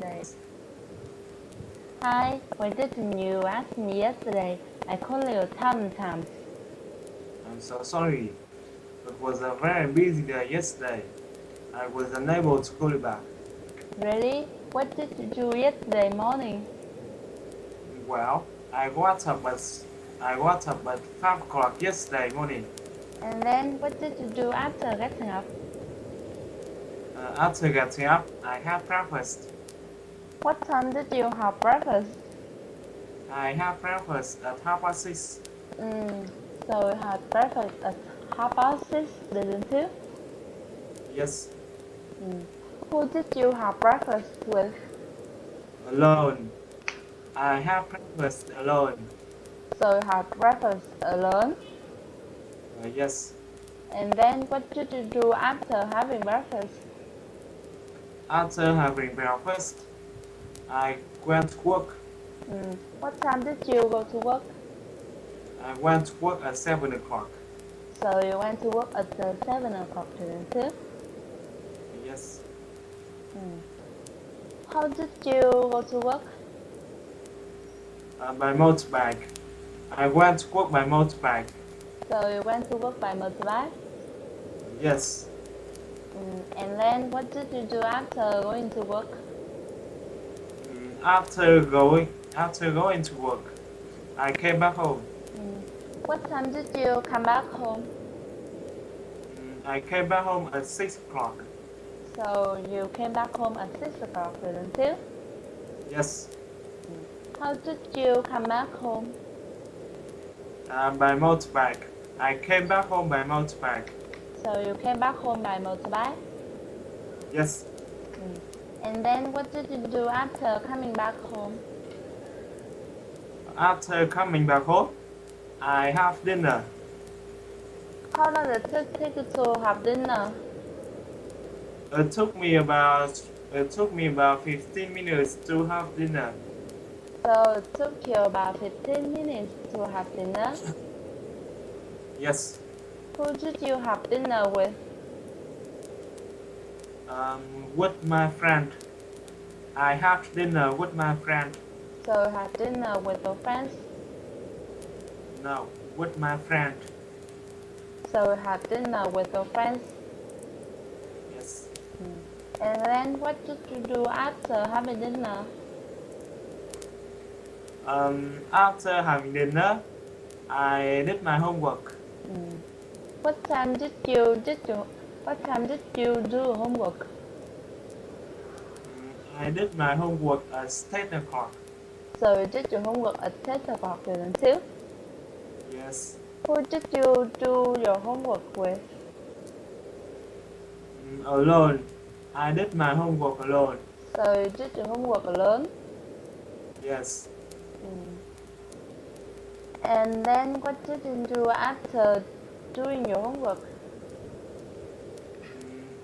yesterday? Hi, why didn't you ask me yesterday? I called you 10 times. I'm so sorry. It was a very busy day yesterday. I was unable to call you back. Really? What did you do yesterday morning? Well, I got up at 5 o'clock yesterday morning. And then what did you do after getting up? After getting up, I had breakfast. What time did you have breakfast? I had breakfast at 6:30. So you had breakfast at 6:30, didn't you? Yes, Who did you have breakfast with? alone. I had breakfast alone. So you had breakfast alone? Yes. And then what did you do after having breakfast? After having breakfast, I went to work. What time did you go to work? I went to work at 7 o'clock. So you went to work at 7 o'clock, didn't you? Yes. How did you go to work? By motorbike. I went to work by motorbike. So you went to work by motorbike? Yes. And then what did you do after going to work? After going to work, I came back home. What time did you come back home? I came back home at 6 o'clock. So you came back home at 6 o'clock, didn't you? Yes. How did you come back home? By motorbike. I came back home by motorbike. So you came back home by motorbike? Yes. And then what did you do after coming back home? After coming back home, I have dinner. How long did it take you to have dinner? It took me about 15 minutes to have dinner. So it took you about 15 minutes to have dinner? Yes. Who did you have dinner with? With my friend. I had dinner with my friend. So you had dinner with your friends? No, with my friend. So you had dinner with your friends? Yes. And then what did you do after having dinner? After having dinner, I did my homework. What time did you do homework? I did my homework at 10 o'clock. So you did your homework at 10 o'clock, didn't you? Yes. Who did you do your homework with? Alone. I did my homework alone. So you did your homework alone? Yes. And then what did you do after doing your homework?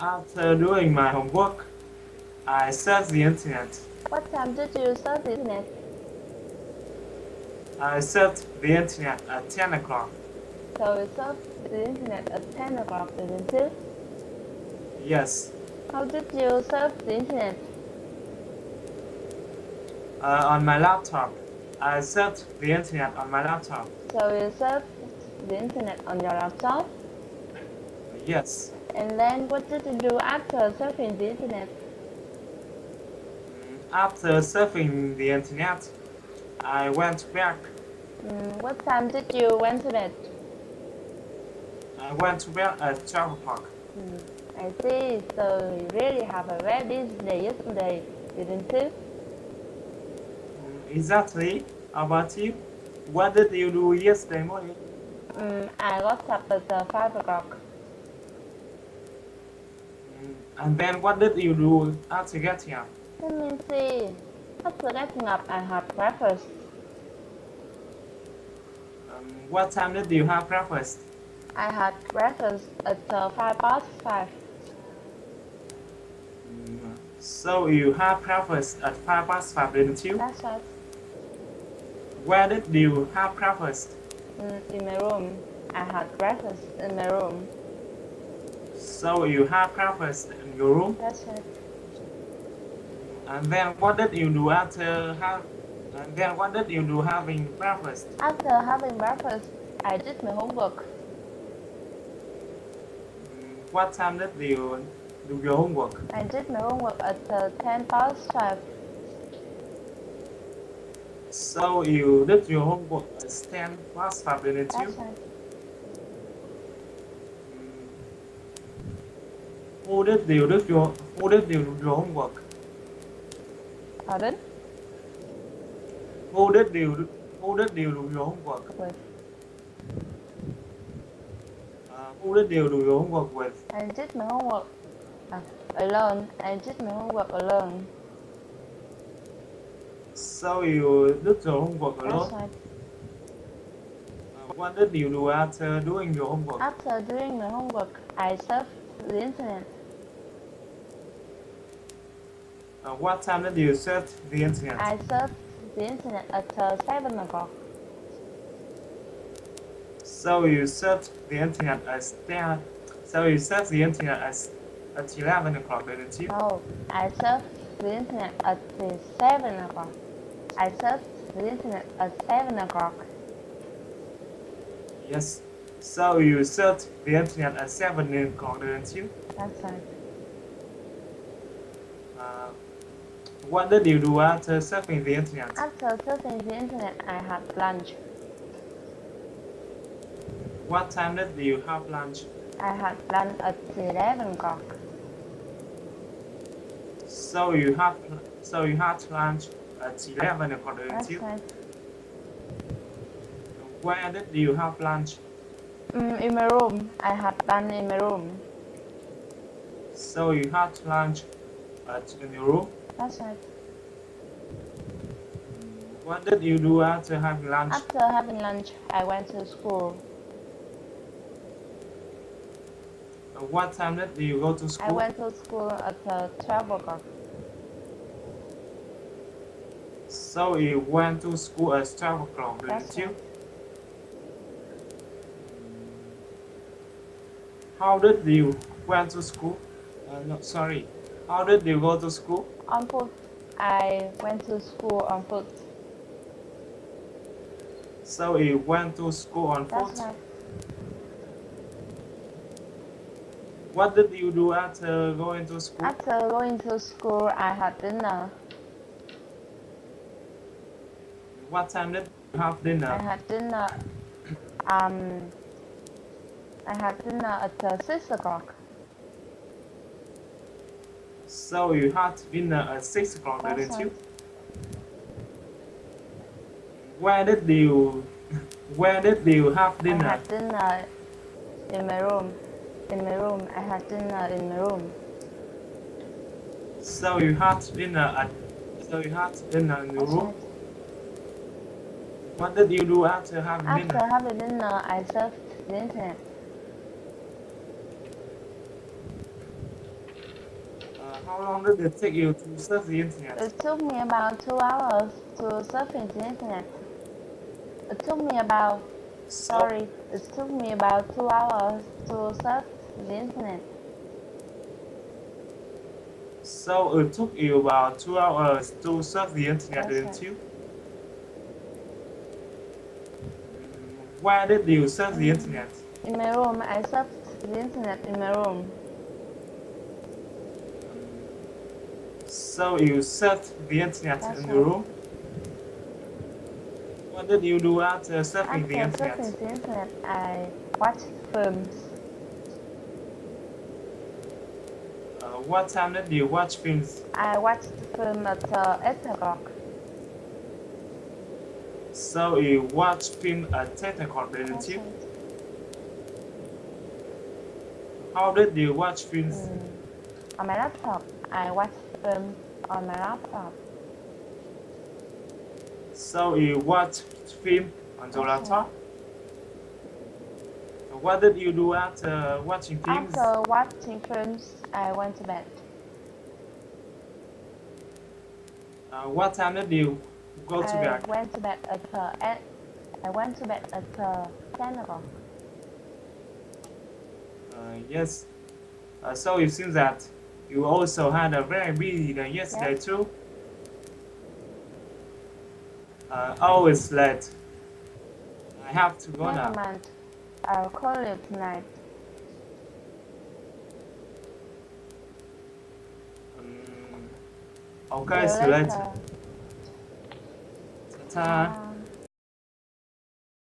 After doing my homework, I searched the internet. What time did you surf the internet? I searched the internet at 10 o'clock. So you surfed the internet at 10 o'clock, didn't you? Yes. How did you surf the internet? On my laptop. I searched the internet on my laptop. So you surfed the internet on your laptop? Yes. And then what did you do after surfing the internet? After surfing the internet, I went back. What time did you went to bed? I went to bed at 12 o'clock. I see. So you really have a very busy day yesterday, didn't you? Exactly. How about you? What did you do yesterday morning? I got up at 5 o'clock. And then what did you do after getting up? Let me see. After getting up, I had breakfast. What time did you have breakfast? I had breakfast at 5:05. So you had breakfast at 5:05, didn't you? That's right. Where did you have breakfast? In my room. I had breakfast in my room. So you had breakfast in your room? That's right. And then what did you do after having breakfast? After having breakfast, I did my homework. What time did you do your homework? I did my homework at 12:10. So you did your homework at 5:10, didn't you? That's right. Who did you do your homework? Pardon? Who did you do your homework? With. Who did you do your homework with? I did my homework alone. I did my homework alone. So you did your homework That's alone? right. What did you do after doing your homework? After doing my homework, I surfed the internet. What time did you surf the internet? I surfed the internet at 7 o'clock. So you surfed the internet at 11 o'clock, didn't you? No, I surfed the internet at 7 o'clock. I surfed the internet at 7 o'clock. Yes. So you surfed the internet at 7 o'clock, didn't you? That's right. What did you do after surfing the internet? After surfing the internet, I had lunch. What time did you have lunch? I had lunch at 11 o'clock. So you had lunch at 11 o'clock, didn't That's you? right. Where did you have lunch? In my room. I had lunch in my room. So you had lunch in your room? That's right. What did you do after having lunch? After having lunch, I went to school. What time did you go to school? I went to school at 12 o'clock. So you went to school at 12 o'clock, didn't That's you? right. How did you went to school? No, sorry. How did you go to school? On foot. I went to school on foot. So you went to school on foot? That's right. What did you do after going to school? After going to school, I had dinner. What time did you have dinner? I had dinner. I had dinner at 6 o'clock. So you had dinner at 6 o'clock, That's didn't you? right. Where did you have dinner? I had dinner in my room. In my room. I had dinner in my room. So you had dinner in your That's room? right. What did you do after having After dinner? having dinner, I surfed the internet. How long did it take you to surf the internet? It took me about 2 hours to surfing the internet. It took me about, it took me about 2 hours to surf the internet. So it took you about 2 hours to surf the internet, That's didn't right. you? Where did you surf the internet? In my room, I surfed the internet in my room. So you surfed the internet That's in right. your room? What did you do after surfing the After internet? surfing the internet, I watched films. What time did you watch films? I watched the film at 8 o'clock. So you watched film at 10 o'clock, didn't That's you? right. How did you watch films? On my laptop. I watched film on my laptop. So you watched film on your That's laptop? What did you do after watching films? After watching films, I went to bed. What time did you go to bed? I went to bed at 10 o'clock. Yes. So it seems that you also had a very busy day yesterday Yes. too. Oh, it's late. I have to go Never now. mind. I'll call you tonight. Okay, see you later. Ta-ta.